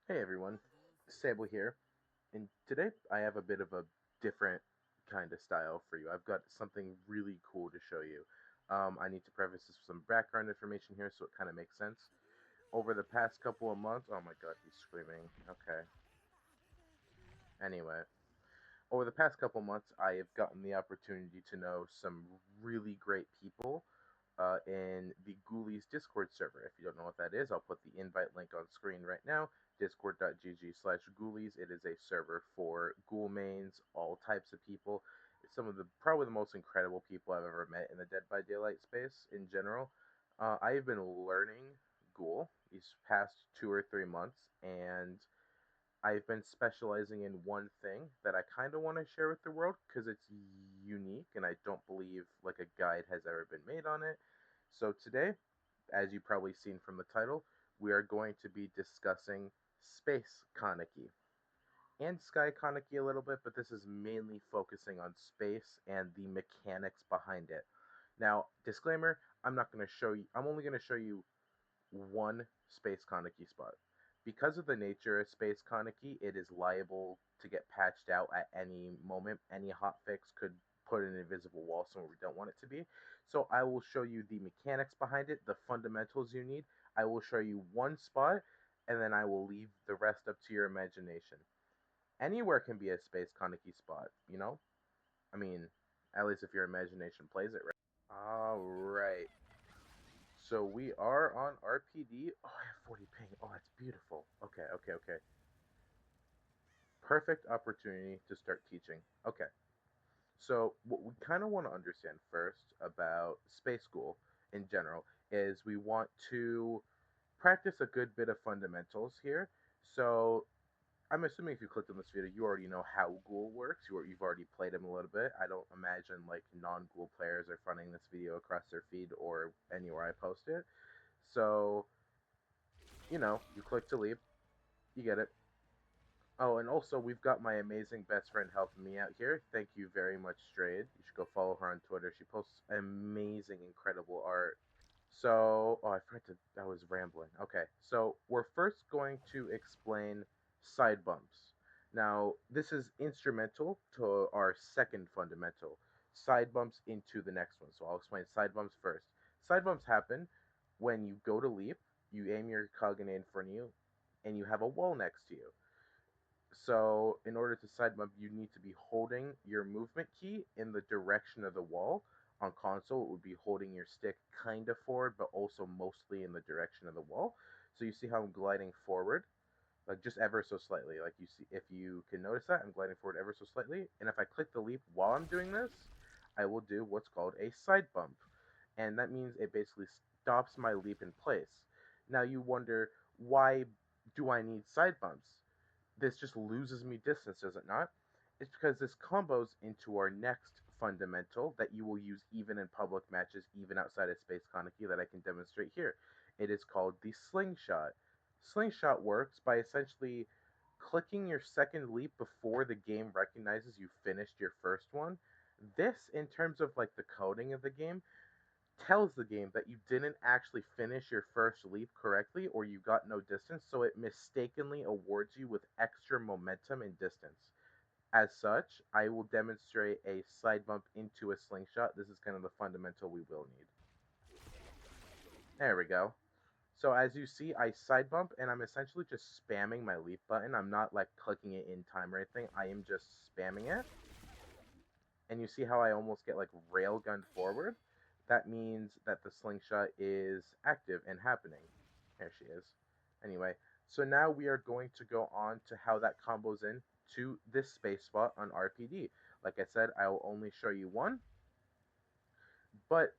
Hey everyone, Sable here, and today I have a bit of a different kind of style for you. I've got something really cool to show you. I need to preface this with some background information here so it kind of makes sense. Over the past couple of months, oh my god, he's screaming. Okay. Anyway, over the past couple of months, I have gotten the opportunity to know some really great people in the Ghoulies Discord server. If you don't know what that is, I'll put the invite link on screen right now. Discord.gg/Ghoulies. It is a server for ghoul mains, all types of people. It's some of the probably the most incredible people I've ever met in the Dead by Daylight space in general. I've been learning ghoul these past 2 or 3 months, and I've been specializing in one thing that I kind of want to share with the world because it's unique and I don't believe like a guide has ever been made on it. So today, as you've probably seen from the title, we are going to be discussing space Kaneki and sky Kaneki a little bit, but this is mainly focusing on space and the mechanics behind it. Now, disclaimer, I'm only going to show you one space Kaneki spot. Because of the nature of space Kaneki, it is liable to get patched out at any moment. Any hotfix could put an invisible wall somewhere we don't want it to be. So I will show you the mechanics behind it, the fundamentals you need. I will show you one spot, and then I will leave the rest up to your imagination. Anywhere can be a space Kaneki spot, you know? I mean, at least if your imagination plays it right. Alright. So we are on RPD. Oh, I have 40 ping. Oh, that's beautiful. Okay, okay, okay. Perfect opportunity to start teaching. Okay. So what we kind of want to understand first about space school in general is we want to practice a good bit of fundamentals here. So I'm assuming if you clicked on this video, you already know how Ghoul works. You've already played him a little bit. I don't imagine like non-Ghoul players are finding this video across their feed or anywhere I post it. So you click to leave, you get it. Oh, and also we've got my amazing best friend helping me out here. Thank you very much, Strayed. You should go follow her on Twitter. She posts amazing, incredible art. So, oh, I forgot to. I was rambling. Okay, so we're first going to explain side bumps. Now, this is instrumental to our second fundamental, side bumps into the next one. So I'll explain side bumps first. Side bumps happen when you go to leap, you aim your Kagane in front of you, and you have a wall next to you. So in order to side bump, you need to be holding your movement key in the direction of the wall. On console, it would be holding your stick kind of forward, but also mostly in the direction of the wall. So you see how I'm gliding forward, like just ever so slightly. Like you see, if you can notice that, I'm gliding forward ever so slightly. And if I click the leap while I'm doing this, I will do what's called a side bump. And that means it basically stops my leap in place. Now you wonder, why do I need side bumps? This just loses me distance, does it not? It's because this combos into our next fundamental that you will use even in public matches, even outside of Space Kaneki, that I can demonstrate here. It is called the slingshot. Slingshot works by essentially clicking your second leap before the game recognizes you finished your first one. This, in terms of like the coding of the game, tells the game that you didn't actually finish your first leap correctly or you got no distance, so it mistakenly awards you with extra momentum and distance. As such, I will demonstrate a side bump into a slingshot. This is kind of the fundamental we will need. There we go. So as you see, I side bump and I'm essentially just spamming my leap button. I'm not like clicking it in time or anything. I am just spamming it. And you see how I almost get like railgunned forward? That means that the slingshot is active and happening. There she is. Anyway, so now we are going to go on to how that combos in to this space spot on RPD. Like I said, I will only show you one, but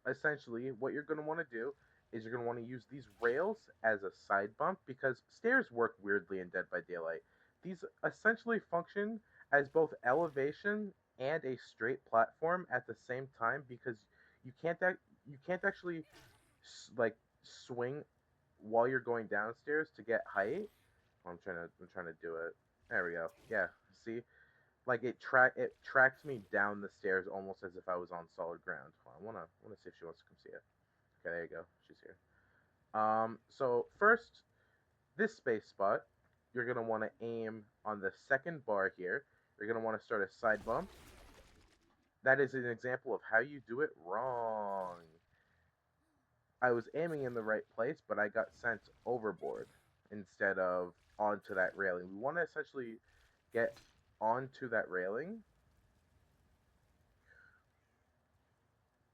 essentially what you're going to want to do is you're going to want to use these rails as a side bump because stairs work weirdly in Dead by Daylight. These essentially function as both elevation and a straight platform at the same time because you can't you can't actually like swing while you're going downstairs to get height. Oh, I'm trying to do it. There we go. Yeah, see, like it tracked me down the stairs almost as if I was on solid ground. Hold on, I wanna see if she wants to come see it. Okay, there you go. She's here. So first, this space spot you're going to want to aim on the second bar here. You're going to want to start a side bump. That is an example of how you do it wrong. I was aiming in the right place, but I got sent overboard instead of onto that railing. We want to essentially get onto that railing.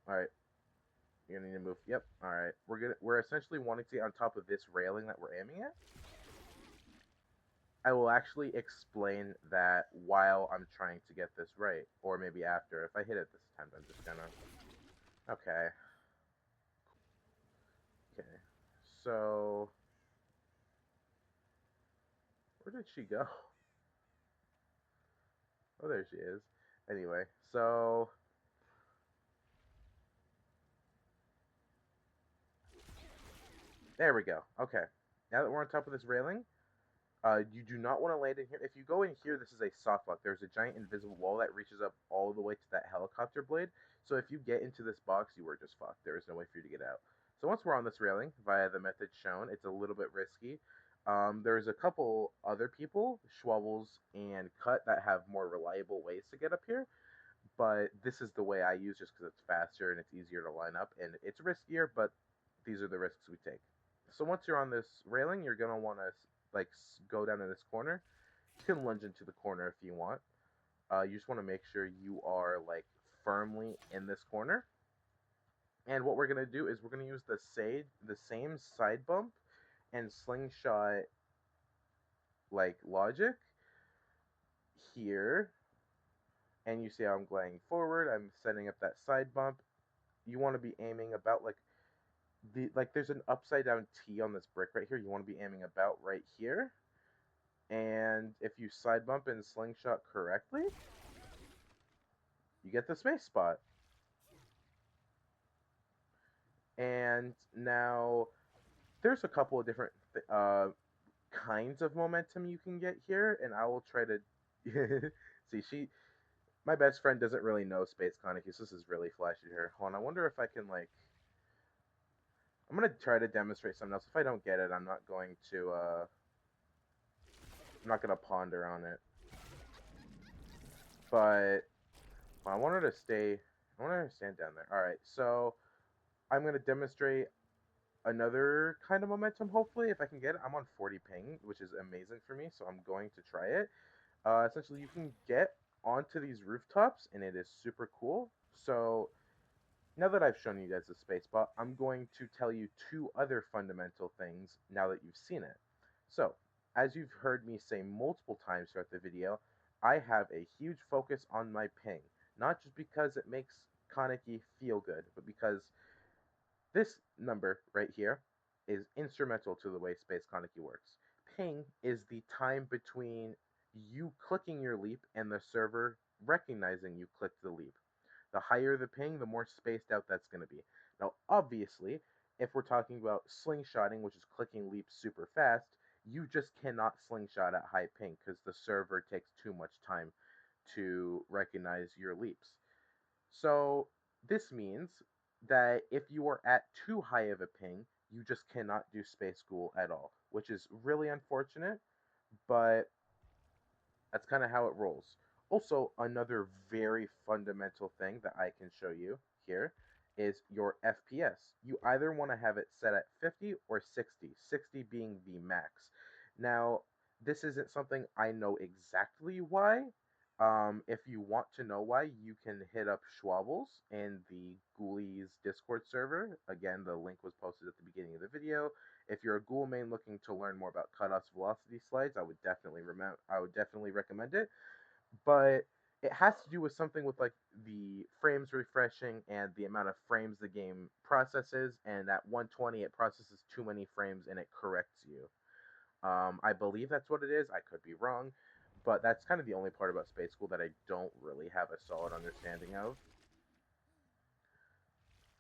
All right, you're gonna need to move. Yep. All right, we're essentially wanting to get on top of this railing that we're aiming at. I will actually explain that while I'm trying to get this right, or maybe after. If I hit it this time, I'm just gonna. Okay. Okay. So where did she go? Oh, there she is. Anyway, so there we go. Okay. Now that we're on top of this railing, you do not want to land in here. If you go in here, this is a soft lock. There's a giant invisible wall that reaches up all the way to that helicopter blade. So if you get into this box, you were just fucked. There is no way for you to get out. So once we're on this railing, via the method shown, it's a little bit risky. There's a couple other people, Schwabbles and Cut, that have more reliable ways to get up here. But this is the way I use just because it's faster and it's easier to line up. And it's riskier, but these are the risks we take. So once you're on this railing, you're gonna want to like go down to this corner. You can lunge into the corner if you want. You just want to make sure you are like firmly in this corner. And what we're gonna do is we're gonna use the same side bump and slingshot like logic here. And you see how I'm gliding forward. I'm setting up that side bump. You want to be aiming about like there's an upside down T on this brick right here. You want to be aiming about right here. And if you side bump and slingshot correctly, you get the space spot. And now there's a couple of different kinds of momentum you can get here, and I will try to see. My best friend doesn't really know Space Connicus. This is really flashy to her. Hold on, I wonder if I can like. I'm gonna try to demonstrate something else. If I don't get it, I'm not going to. I'm not gonna ponder on it. But I want her to stay. I want her to stand down there. All right, so I'm gonna demonstrate another kind of momentum. Hopefully, if I can get it. I'm on 40 ping, which is amazing for me. So I'm going to try it. Essentially, you can get onto these rooftops, and it is super cool. So now that I've shown you guys the space spot, I'm going to tell you two other fundamental things now that you've seen it. So, as you've heard me say multiple times throughout the video, I have a huge focus on my ping. Not just because it makes Kaneki feel good, but because this number right here is instrumental to the way Space Kaneki works. Ping is the time between you clicking your leap and the server recognizing you clicked the leap. The higher the ping, the more spaced out that's going to be. Now, obviously, if we're talking about slingshotting, which is clicking leaps super fast, you just cannot slingshot at high ping because the server takes too much time to recognize your leaps. So this means that if you are at too high of a ping, you just cannot do Space Ghoul at all, which is really unfortunate, but that's kind of how it rolls. Also, another very fundamental thing that I can show you here is your FPS. You either want to have it set at 50 or 60, 60 being the max. Now, this isn't something I know exactly why. If you want to know why, you can hit up Schwabbles in the Ghoulies Discord server. Again, the link was posted at the beginning of the video. If you're a Ghoul main looking to learn more about cutoffs velocity slides, I would definitely recommend it. But it has to do with something with like the frames refreshing and the amount of frames the game processes. And at 120, it processes too many frames and it corrects you. I believe that's what it is. I could be wrong, but that's kind of the only part about Space School that I don't really have a solid understanding of.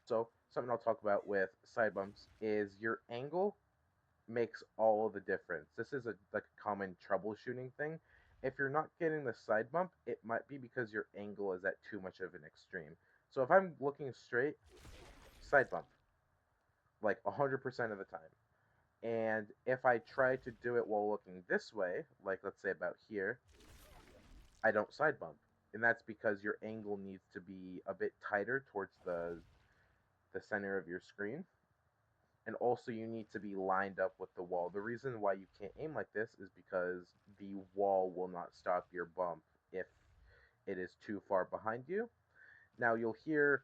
So something I'll talk about with side bumps is your angle makes all the difference. This is a like a common troubleshooting thing. If you're not getting the side bump, it might be because your angle is at too much of an extreme. So if I'm looking straight, side bump, like 100% of the time. And if I try to do it while looking this way, like let's say about here, I don't side bump. And that's because your angle needs to be a bit tighter towards the center of your screen. And also you need to be lined up with the wall. The reason why you can't aim like this is because the wall will not stop your bump if it is too far behind you. Now you'll hear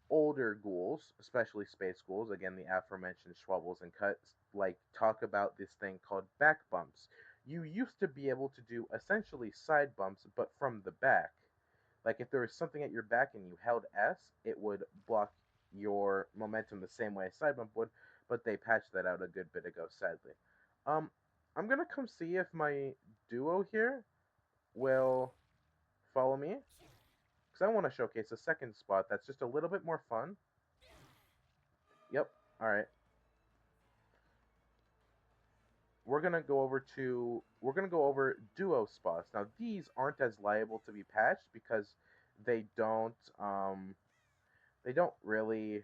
older ghouls, especially space ghouls, again the aforementioned schwabbles and cuts, like talk about this thing called back bumps. You used to be able to do essentially side bumps, but from the back. Like if there was something at your back and you held S, it would block your momentum the same way a side bump would, but they patched that out a good bit ago, sadly. Um, I'm gonna come see if my duo here will follow me, because I want to showcase a second spot that's just a little bit more fun. Yep. All right. We're gonna go over duo spots. Now these aren't as liable to be patched because they don't they don't really.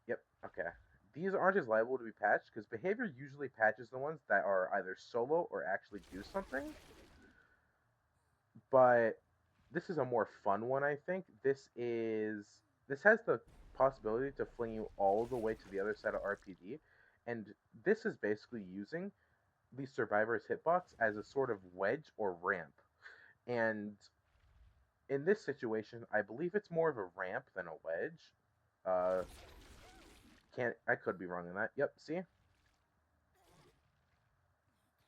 Yep. Okay. These aren't as liable to be patched because behavior usually patches the ones that are either solo or actually do something. But this is a more fun one, I think. This has the possibility to fling you all the way to the other side of RPD, and this is basically using the survivor's hitbox as a sort of wedge or ramp. And in this situation, I believe it's more of a ramp than a wedge. Uh, can't I could be wrong on that. Yep, see?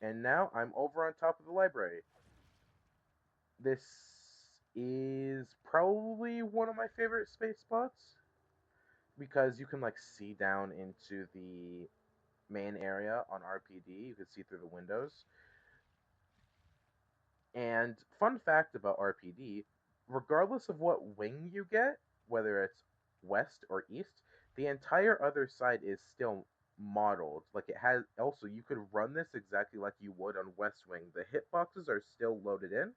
And now I'm over on top of the library. This is probably one of my favorite space spots because you can like see down into the main area on RPD. You can see through the windows. And fun fact about RPD, regardless of what wing you get, whether it's west or east, the entire other side is still modeled. Like it has also you could run this exactly like you would on West Wing. The hitboxes are still loaded in,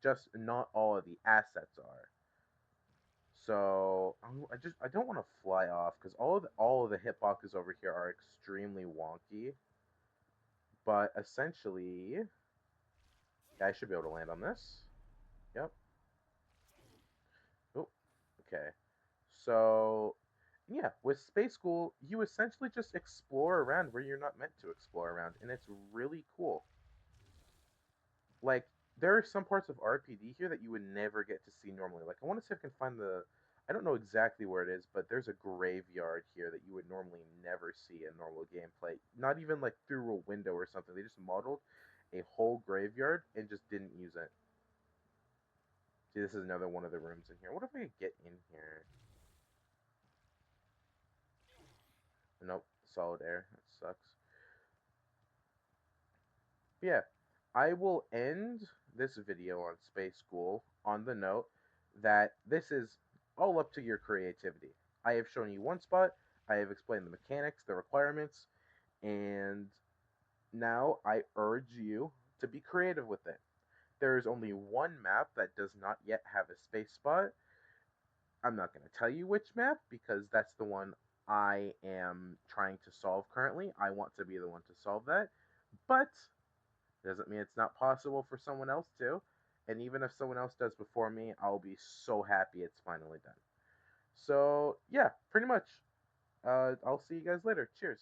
just not all of the assets are. So I don't want to fly off because all of the hitboxes over here are extremely wonky. But essentially, yeah, I should be able to land on this. Yep. Oh, okay. So, yeah, with Space School, you essentially just explore around where you're not meant to explore around, and it's really cool. Like, there are some parts of RPD here that you would never get to see normally. Like, I want to see if I can find the. I don't know exactly where it is, but there's a graveyard here that you would normally never see in normal gameplay. Not even like through a window or something. They just modeled a whole graveyard and just didn't use it. See, this is another one of the rooms in here. What if I could get in here? Nope, solid air. That sucks. But yeah, I will end this video on Space School on the note that this is all up to your creativity. I have shown you one spot, I have explained the mechanics, the requirements, and now I urge you to be creative with it. There is only one map that does not yet have a space spot. I'm not going to tell you which map because that's the one I am trying to solve currently. I want to be the one to solve that. But doesn't mean it's not possible for someone else to. And even if someone else does before me, I'll be so happy it's finally done. So, yeah, pretty much. I'll see you guys later. Cheers.